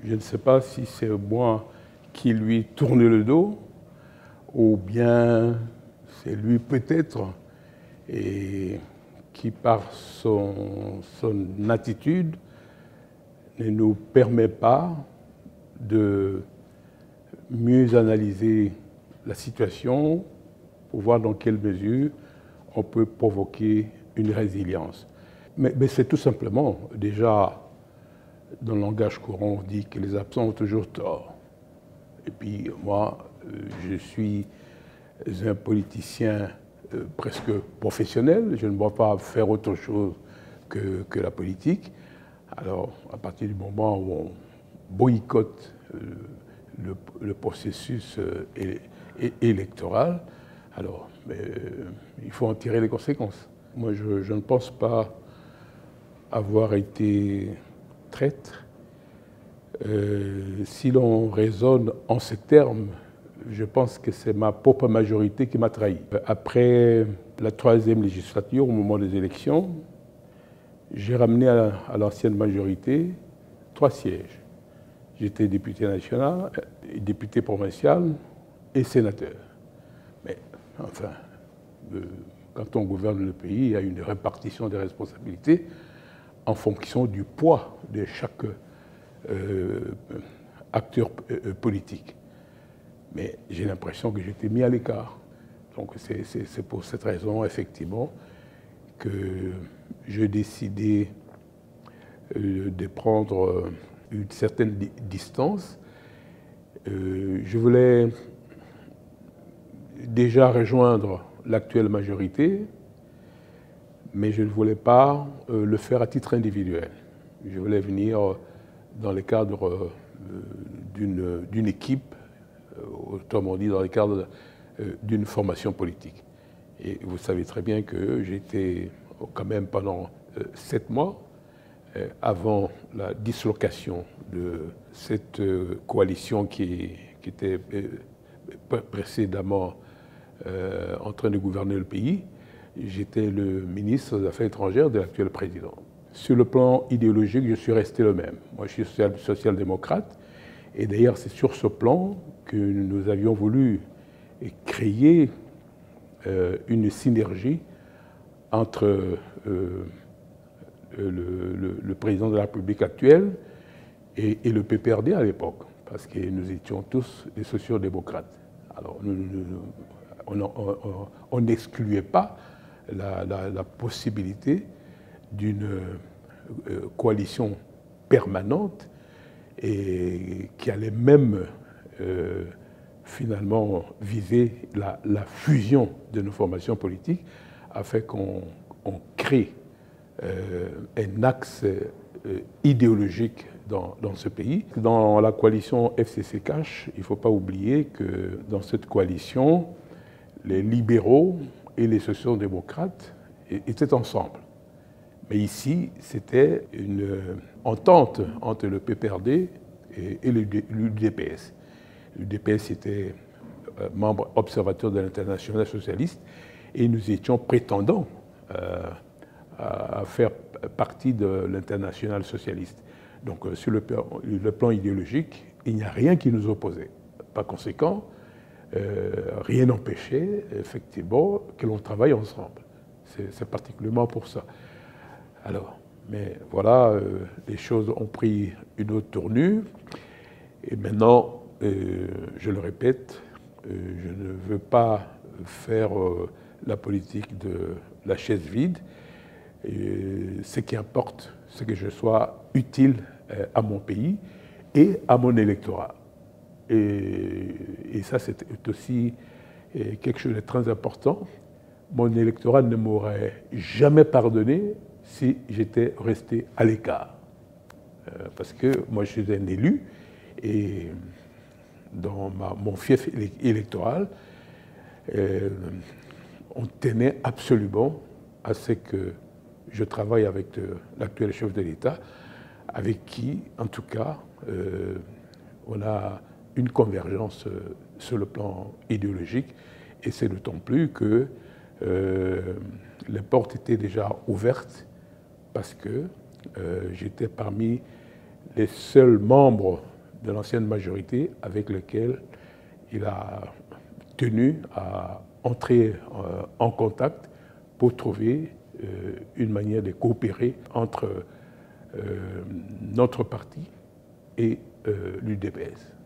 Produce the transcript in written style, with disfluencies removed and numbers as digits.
Je ne sais pas si c'est moi qui lui tourne le dos ou bien c'est lui peut-être et qui par son attitude ne nous permet pas de mieux analyser la situation pour voir dans quelle mesure on peut provoquer une résilience. Mais c'est tout simplement, déjà, dans le langage courant, on dit que les absents ont toujours tort. Et puis moi, je suis un politicien presque professionnel, je ne vois pas faire autre chose que la politique. Alors, à partir du moment où on boycotte le processus électoral, alors il faut en tirer les conséquences. Moi, je ne pense pas avoir été traître. Si l'on raisonne en ces termes, je pense que c'est ma propre majorité qui m'a trahi. Après la 3e législature, au moment des élections, j'ai ramené à l'ancienne majorité 3 sièges. J'étais député national, député provincial et sénateur. Mais enfin, quand on gouverne le pays, il y a une répartition des responsabilités en fonction du poids de chaque acteur politique. Mais j'ai l'impression que j'étais mis à l'écart. Donc c'est pour cette raison, effectivement, que j'ai décidé de prendre une certaine distance. Je voulais déjà rejoindre l'actuelle majorité, mais je ne voulais pas le faire à titre individuel. Je voulais venir dans le cadre d'une équipe, autrement dit dans le cadre d'une formation politique. Et vous savez très bien que j'étais quand même pendant 7 mois, avant la dislocation de cette coalition qui était précédemment en train de gouverner le pays, j'étais le ministre des Affaires étrangères de l'actuel président. Sur le plan idéologique, je suis resté le même. Moi, je suis social-démocrate. Et d'ailleurs, c'est sur ce plan que nous avions voulu créer une synergie entre le président de la République actuelle et le PPRD à l'époque, parce que nous étions tous des sociaux-démocrates. Alors, on n'excluait pas la possibilité d'une coalition permanente et qui allait même finalement viser la fusion de nos formations politiques afin qu'on crée un axe idéologique dans ce pays. Dans la coalition FCC-Cash, il ne faut pas oublier que dans cette coalition, les libéraux et les sociaux-démocrates étaient ensemble. Mais ici, c'était une entente entre le PPRD et l'UDPS. L'UDPS était membre observateur de l'Internationale socialiste et nous étions prétendants à faire partie de l'Internationale socialiste. Donc sur le plan idéologique, il n'y a rien qui nous opposait. Par conséquent, rien n'empêchait effectivement que l'on travaille ensemble. C'est particulièrement pour ça. Alors, mais voilà, les choses ont pris une autre tournure. Et maintenant, je le répète, je ne veux pas faire la politique de la chaise vide. Et ce qui importe, c'est que je sois utile à mon pays et à mon électorat. Et ça, c'est aussi quelque chose de très important. Mon électorat ne m'aurait jamais pardonné si j'étais resté à l'écart. Parce que moi, je suis un élu et dans mon fief électoral, on tenait absolument à ce que je travaille avec l'actuel chef de l'État, avec qui, en tout cas, on a une convergence sur le plan idéologique, et c'est d'autant plus que les portes étaient déjà ouvertes parce que j'étais parmi les seuls membres de l'ancienne majorité avec lesquels il a tenu à entrer en contact pour trouver une manière de coopérer entre notre parti et l'UDPS.